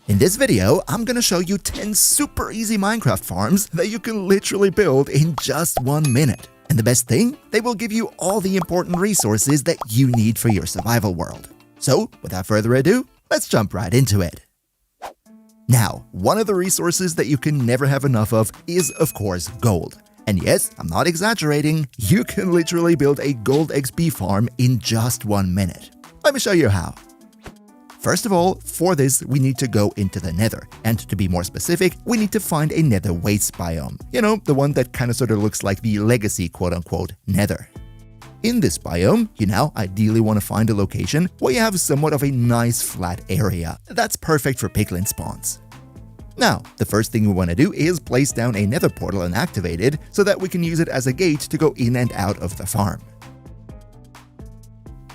In this video, I'm gonna show you 10 super easy Minecraft farms that you can literally build in just 1 minute. And the best thing, they will give you all the important resources that you need for your survival world. So, without further ado, let's jump right into it. Now, one of the resources that you can never have enough of is, of course, gold. And yes, I'm not exaggerating, you can literally build a gold XP farm in just 1 minute. Let me show you how. First of all, for this, we need to go into the nether. And to be more specific, we need to find a nether waste biome. You know, the one that kind of sort of looks like the legacy quote-unquote nether. In this biome, you now ideally want to find a location where you have somewhat of a nice flat area. That's perfect for piglin spawns. Now, the first thing we want to do is place down a nether portal and activate it so that we can use it as a gate to go in and out of the farm.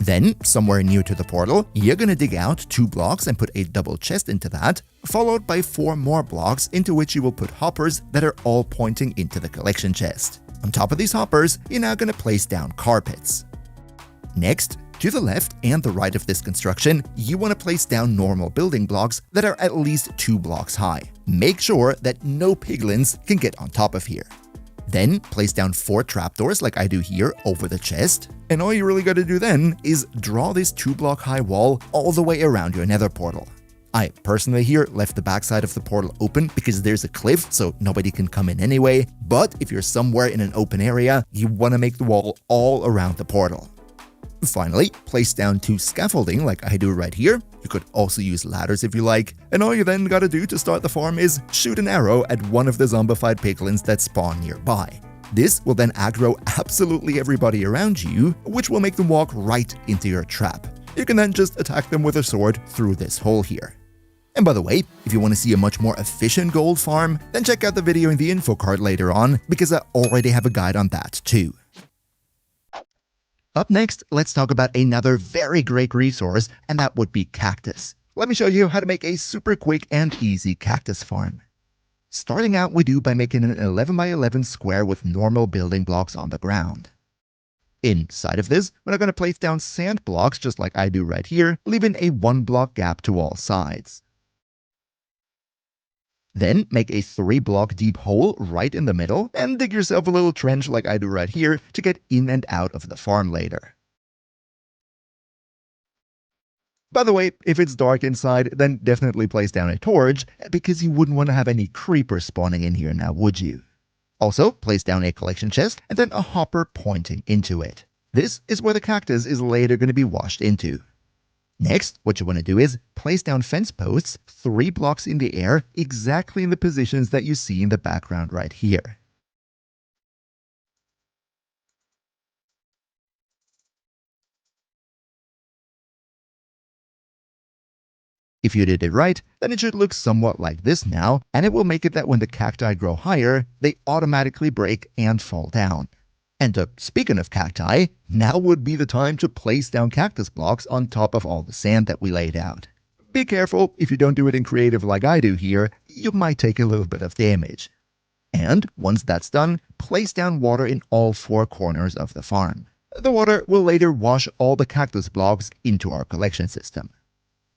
Then, somewhere near to the portal, you're gonna dig out 2 blocks and put a double chest into that, followed by 4 more blocks into which you will put hoppers that are all pointing into the collection chest. On top of these hoppers, you're now gonna place down carpets. Next, to the left and the right of this construction, you want to place down normal building blocks that are at least 2 blocks high. Make sure that no piglins can get on top of here. Then, place down 4 trapdoors like I do here over the chest. And all you really gotta do then is draw this 2-block high wall all the way around your nether portal. I personally here left the backside of the portal open because there's a cliff so nobody can come in anyway, but if you're somewhere in an open area, you want to make the wall all around the portal. Finally, place down 2 scaffolding like I do right here. You could also use ladders if you like, and all you then gotta do to start the farm is shoot an arrow at one of the zombified piglins that spawn nearby. This will then aggro absolutely everybody around you, which will make them walk right into your trap. You can then just attack them with a sword through this hole here. And by the way, if you want to see a much more efficient gold farm, then check out the video in the info card later on, because I already have a guide on that too. Up next, let's talk about another very great resource, and that would be Cactus. Let me show you how to make a super quick and easy cactus farm. Starting out, we do by making an 11 by 11 square with normal building blocks on the ground. Inside of this, we're going to place down sand blocks just like I do right here, leaving a 1-block gap to all sides. Then make a 3-block deep hole right in the middle and dig yourself a little trench like I do right here to get in and out of the farm later. By the way, if it's dark inside, then definitely place down a torch because you wouldn't want to have any creepers spawning in here now, would you? Also, place down a collection chest and then a hopper pointing into it. This is where the cactus is later going to be washed into. Next, what you want to do is place down fence posts 3 blocks in the air exactly in the positions that you see in the background right here. If you did it right, then it should look somewhat like this now, and it will make it that when the cacti grow higher, they automatically break and fall down. And speaking of cacti, now would be the time to place down cactus blocks on top of all the sand that we laid out. Be careful, if you don't do it in creative like I do here, you might take a little bit of damage. And once that's done, place down water in all 4 corners of the farm. The water will later wash all the cactus blocks into our collection system.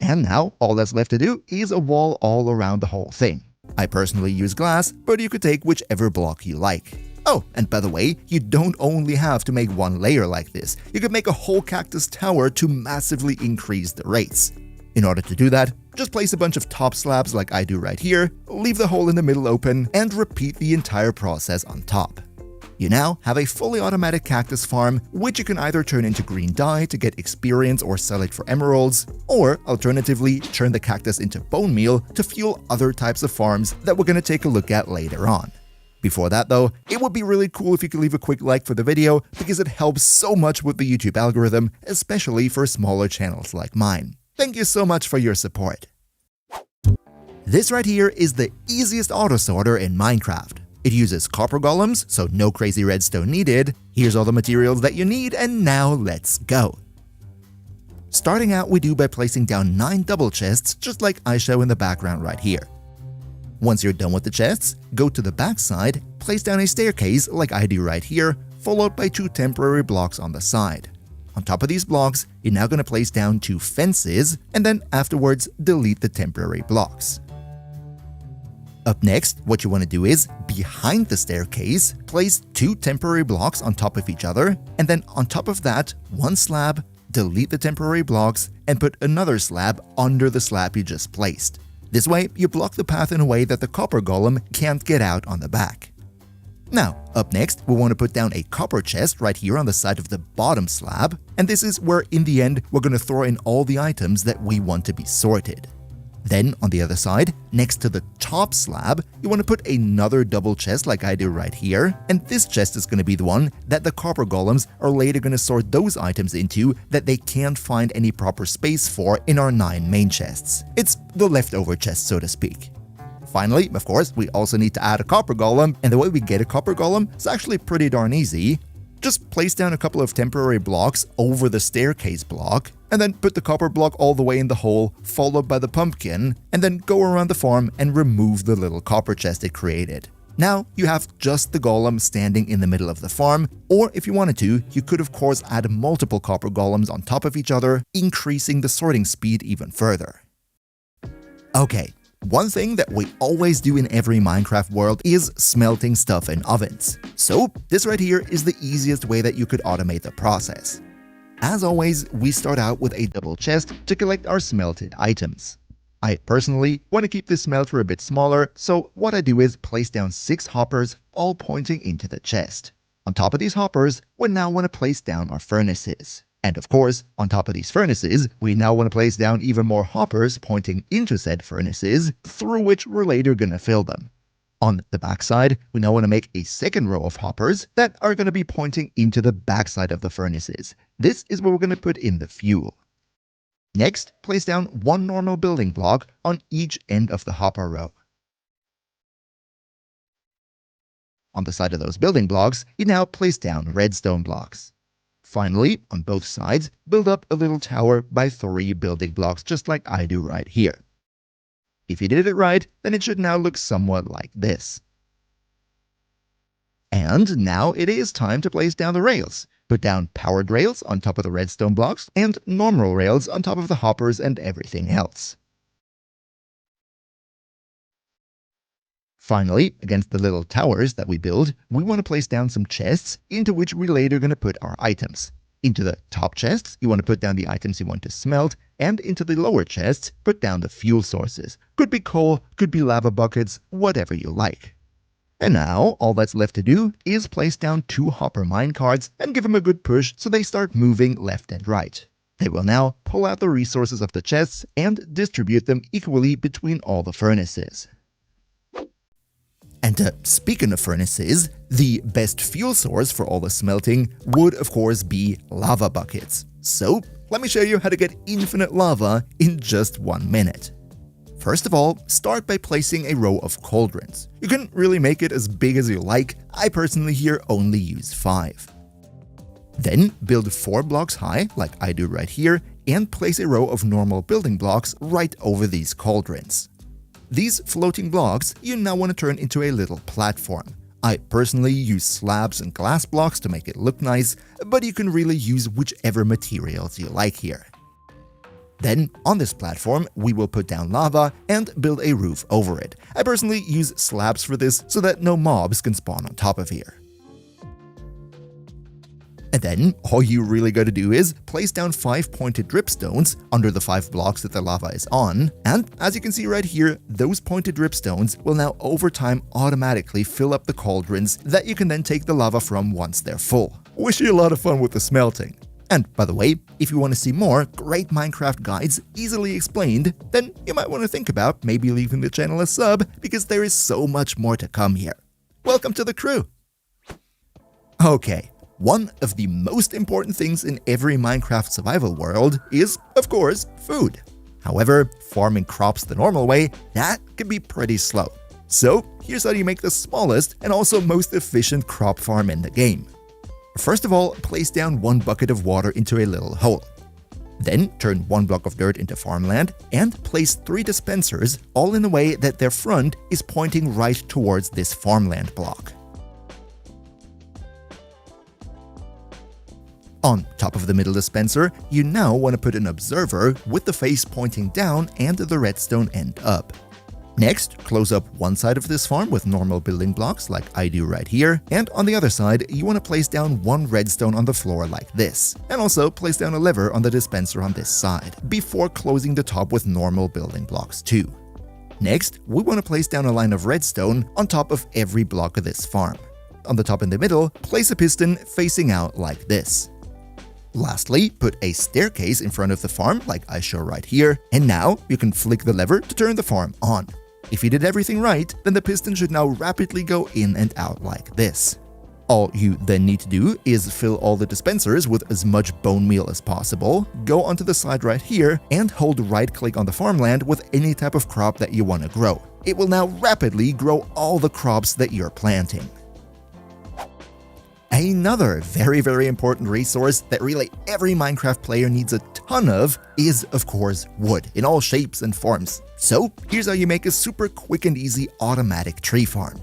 And now, all that's left to do is a wall all around the whole thing. I personally use glass, but you could take whichever block you like. Oh, and by the way, you don't only have to make 1 layer like this. You could make a whole cactus tower to massively increase the rates. In order to do that, just place a bunch of top slabs like I do right here, leave the hole in the middle open, and repeat the entire process on top. You now have a fully automatic cactus farm, which you can either turn into green dye to get experience or sell it for emeralds, or alternatively turn the cactus into bone meal to fuel other types of farms that we're going to take a look at later on. Before that though, it would be really cool if you could leave a quick like for the video because it helps so much with the YouTube algorithm, especially for smaller channels like mine. Thank you so much for your support. This right here is the easiest auto sorter in Minecraft. It uses copper golems, so no crazy redstone needed. Here's all the materials that you need, and now let's go. Starting out, we do by placing down 9 double chests just like I show in the background right here. Once you're done with the chests, go to the back side, place down a staircase like I do right here, followed by 2 temporary blocks on the side. on top of these blocks, you're now going to place down 2 fences, and then afterwards delete the temporary blocks. Up next, what you want to do is, behind the staircase, place 2 temporary blocks on top of each other, and then on top of that, 1 slab, delete the temporary blocks, and put another slab under the slab you just placed. This way, you block the path in a way that the copper golem can't get out on the back. Now, up next, we want to put down a copper chest right here on the side of the bottom slab, and this is where, in the end, we're going to throw in all the items that we want to be sorted. Then, on the other side, next to the top slab, you want to put another double chest like I do right here, and this chest is going to be the one that the copper golems are later going to sort those items into that they can't find any proper space for in our 9 main chests. It's the leftover chest, so to speak. Finally, of course, we also need to add a copper golem, and the way we get a copper golem is actually pretty darn easy. Just place down a couple of temporary blocks over the staircase block, and then put the copper block all the way in the hole, followed by the pumpkin, and then go around the farm and remove the little copper chest it created. Now you have just the golem standing in the middle of the farm, or if you wanted to, you could of course add multiple copper golems on top of each other, increasing the sorting speed even further. Okay. One thing that we always do in every Minecraft world is smelting stuff in ovens. So this right here is the easiest way that you could automate the process. As always, we start out with a double chest to collect our smelted items. I personally want to keep this smelter a bit smaller, so what I do is place down 6 hoppers, all pointing into the chest. On top of these hoppers, we now want to place down our furnaces. And of course, on top of these furnaces, we now want to place down even more hoppers pointing into said furnaces, through which we're later going to fill them. On the backside, we now want to make a second row of hoppers that are going to be pointing into the backside of the furnaces. This is where we're going to put in the fuel. Next, place down 1 normal building block on each end of the hopper row. On the side of those building blocks, you now place down redstone blocks. Finally, on both sides, build up a little tower by 3 building blocks just like I do right here. If you did it right, then it should now look somewhat like this. And now it is time to place down the rails. Put down powered rails on top of the redstone blocks and normal rails on top of the hoppers and everything else. Finally, against the little towers that we build, we want to place down some chests into which we're later going to put our items. Into the top chests, you want to put down the items you want to smelt, and into the lower chests, put down the fuel sources. Could be coal, could be lava buckets, whatever you like. And now, all that's left to do is place down 2 hopper minecarts and give them a good push so they start moving left and right. They will now pull out the resources of the chests and distribute them equally between all the furnaces. And speaking of furnaces, the best fuel source for all the smelting would of course be lava buckets. So let me show you how to get infinite lava in just 1 minute. First of all, start by placing a row of cauldrons. You can really make it as big as you like. I personally here only use 5. Then build 4 blocks high, like I do right here, and place a row of normal building blocks right over these cauldrons. These floating blocks you now want to turn into a little platform. I personally use slabs and glass blocks to make it look nice, but you can really use whichever materials you like here. Then, on this platform, we will put down lava and build a roof over it. I personally use slabs for this so that no mobs can spawn on top of here. And then, all you really gotta do is place down 5 pointed dripstones under the 5 blocks that the lava is on, and as you can see right here, those pointed dripstones will now over time automatically fill up the cauldrons that you can then take the lava from once they're full. Wish you a lot of fun with the smelting. And by the way, if you want to see more great Minecraft guides easily explained, then you might want to think about maybe leaving the channel a sub, because there is so much more to come here. Welcome to the crew! Okay. One of the most important things in every Minecraft survival world is, of course, food. However, farming crops the normal way, that can be pretty slow. So here's how you make the smallest and also most efficient crop farm in the game. First of all, place down 1 bucket of water into a little hole. Then turn 1 block of dirt into farmland and place 3 dispensers, all in a way that their front is pointing right towards this farmland block. On top of the middle dispenser, you now want to put an observer with the face pointing down and the redstone end up. Next, close up one side of this farm with normal building blocks like I do right here, and on the other side, you want to place down one redstone on the floor like this, and also place down a lever on the dispenser on this side, before closing the top with normal building blocks too. Next, we want to place down a line of redstone on top of every block of this farm. On the top in the middle, place a piston facing out like this. Lastly, put a staircase in front of the farm like I show right here, and now you can flick the lever to turn the farm on. If you did everything right, then the piston should now rapidly go in and out like this. All you then need to do is fill all the dispensers with as much bone meal as possible, go onto the side right here, and hold right-click on the farmland with any type of crop that you want to grow. It will now rapidly grow all the crops that you're planting. Another very important resource that really every Minecraft player needs a ton of is, of course, wood in all shapes and forms. So here's how you make a super quick and easy automatic tree farm.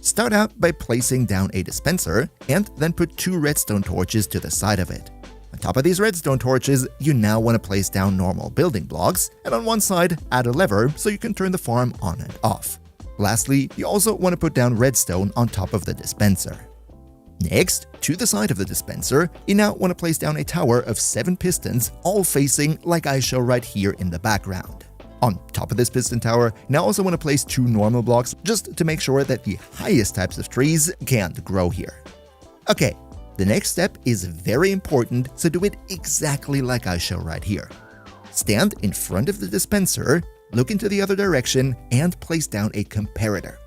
Start out by placing down a dispenser and then put 2 redstone torches to the side of it. On top of these redstone torches, you now want to place down normal building blocks, and on one side, add a lever so you can turn the farm on and off. Lastly, you also want to put down redstone on top of the dispenser. Next, to the side of the dispenser, you now want to place down a tower of 7 pistons, all facing like I show right here in the background. On top of this piston tower, you now also want to place 2 normal blocks just to make sure that the highest types of trees can't grow here. Okay, the next step is very important, so do it exactly like I show right here. Stand in front of the dispenser, look into the other direction, and place down a comparator.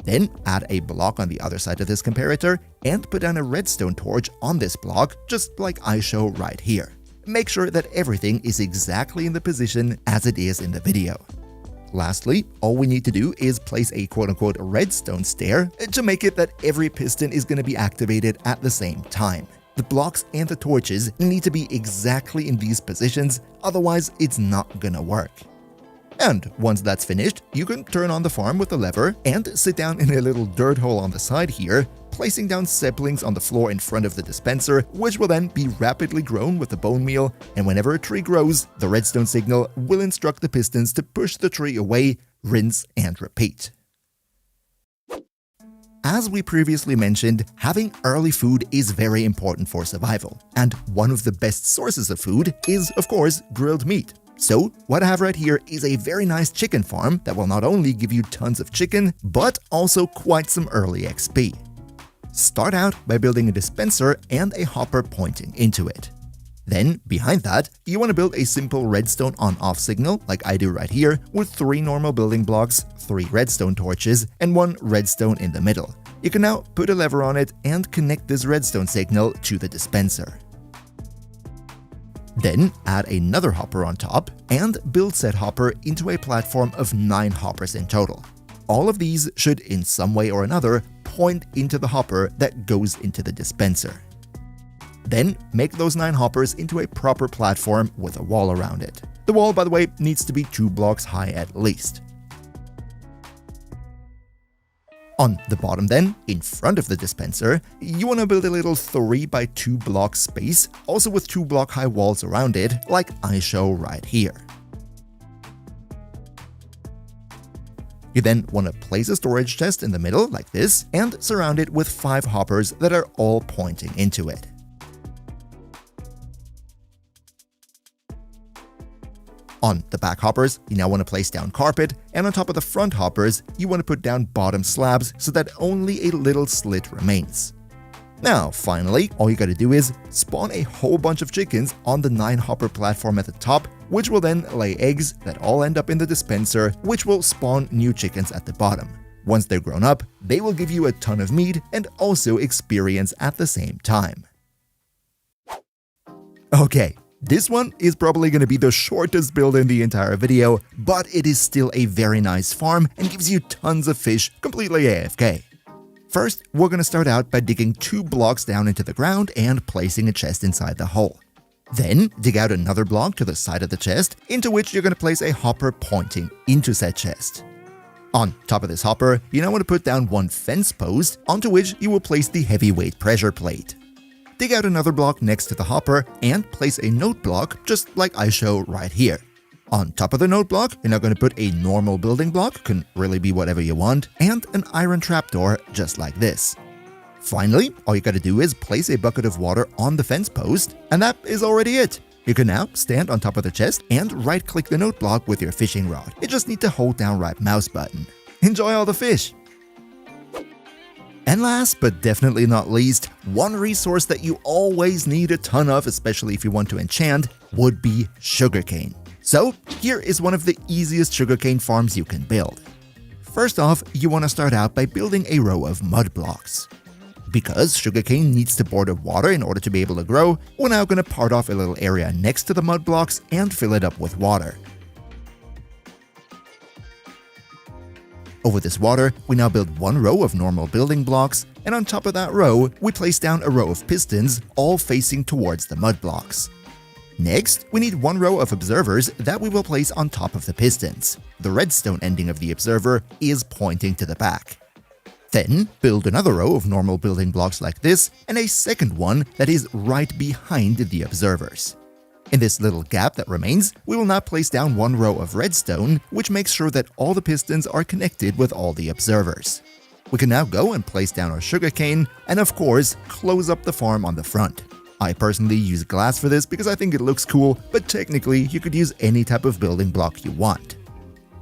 Then add a block on the other side of this comparator and put down a redstone torch on this block, just like I show right here. Make sure that everything is exactly in the position as it is in the video. Lastly, all we need to do is place a quote-unquote redstone stair to make it that every piston is going to be activated at the same time. The blocks and the torches need to be exactly in these positions, otherwise it's not gonna work. And once that's finished, you can turn on the farm with the lever and sit down in a little dirt hole on the side here, placing down saplings on the floor in front of the dispenser, which will then be rapidly grown with the bone meal, and whenever a tree grows, the redstone signal will instruct the pistons to push the tree away, rinse, and repeat. As we previously mentioned, having early food is very important for survival, and one of the best sources of food is, of course, grilled meat. So, what I have right here is a very nice chicken farm that will not only give you tons of chicken, but also quite some early XP. Start out by building a dispenser and a hopper pointing into it. Then, behind that, you want to build a simple redstone on-off signal, like I do right here, with 3 normal building blocks, 3 redstone torches, and 1 redstone in the middle. You can now put a lever on it and connect this redstone signal to the dispenser. Then add another hopper on top and build said hopper into a platform of 9 hoppers in total. All of these should in some way or another point into the hopper that goes into the dispenser. Then make those 9 hoppers into a proper platform with a wall around it. The wall, by the way, needs to be 2 blocks high at least. On the bottom then, in front of the dispenser, you want to build a little 3 by 2 block space, also with 2 block high walls around it, like I show right here. You then want to place a storage chest in the middle like this and surround it with 5 hoppers that are all pointing into it. On the back hoppers, you now want to place down carpet, and on top of the front hoppers, you want to put down bottom slabs so that only a little slit remains. Now, finally, all you gotta do is spawn a whole bunch of chickens on the 9 hopper platform at the top, which will then lay eggs that all end up in the dispenser, which will spawn new chickens at the bottom. Once they're grown up, they will give you a ton of meat and also experience at the same time. Okay. This one is probably going to be the shortest build in the entire video, but it is still a very nice farm and gives you tons of fish completely AFK. First, we're going to start out by digging 2 blocks down into the ground and placing a chest inside the hole. Then, dig out another block to the side of the chest, into which you're going to place a hopper pointing into said chest. On top of this hopper, you now want to put down 1 fence post, onto which you will place the heavyweight pressure plate. dig out another block next to the hopper, and place a note block just like I show right here. On top of the note block, you're now going to put a normal building block, can really be whatever you want, and an iron trapdoor just like this. Finally, all you gotta do is place a bucket of water on the fence post, and that is already it. You can now stand on top of the chest and right-click the note block with your fishing rod. You just need to hold down right mouse button. Enjoy all the fish! And last but definitely not least, one resource that you always need a ton of, especially if you want to enchant, would be sugarcane. So here is one of the easiest sugarcane farms you can build. First off, you want to start out by building a row of mud blocks. Because sugarcane needs to border water in order to be able to grow, we're now going to part off a little area next to the mud blocks and fill it up with water. Over this water, we now build one row of normal building blocks, and on top of that row, we place down a row of pistons, all facing towards the mud blocks. Next, we need one row of observers that we will place on top of the pistons. The redstone ending of the observer is pointing to the back. Then, build another row of normal building blocks like this, and a second one that is right behind the observers. In this little gap that remains, we will now place down one row of redstone, which makes sure that all the pistons are connected with all the observers. We can now go and place down our sugarcane, and of course, close up the farm on the front. I personally use glass for this because I think it looks cool, but technically you could use any type of building block you want.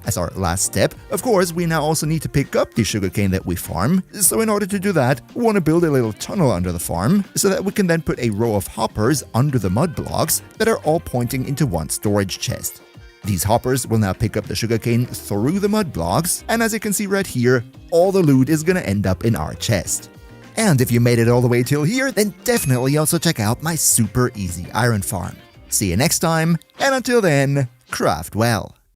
As our last step, of course, we now also need to pick up the sugarcane that we farm, so in order to do that, we want to build a little tunnel under the farm, so that we can then put a row of hoppers under the mud blocks that are all pointing into one storage chest. These hoppers will now pick up the sugarcane through the mud blocks, and as you can see right here, all the loot is going to end up in our chest. And if you made it all the way till here, then definitely also check out my super easy iron farm. See you next time, and until then, craft well.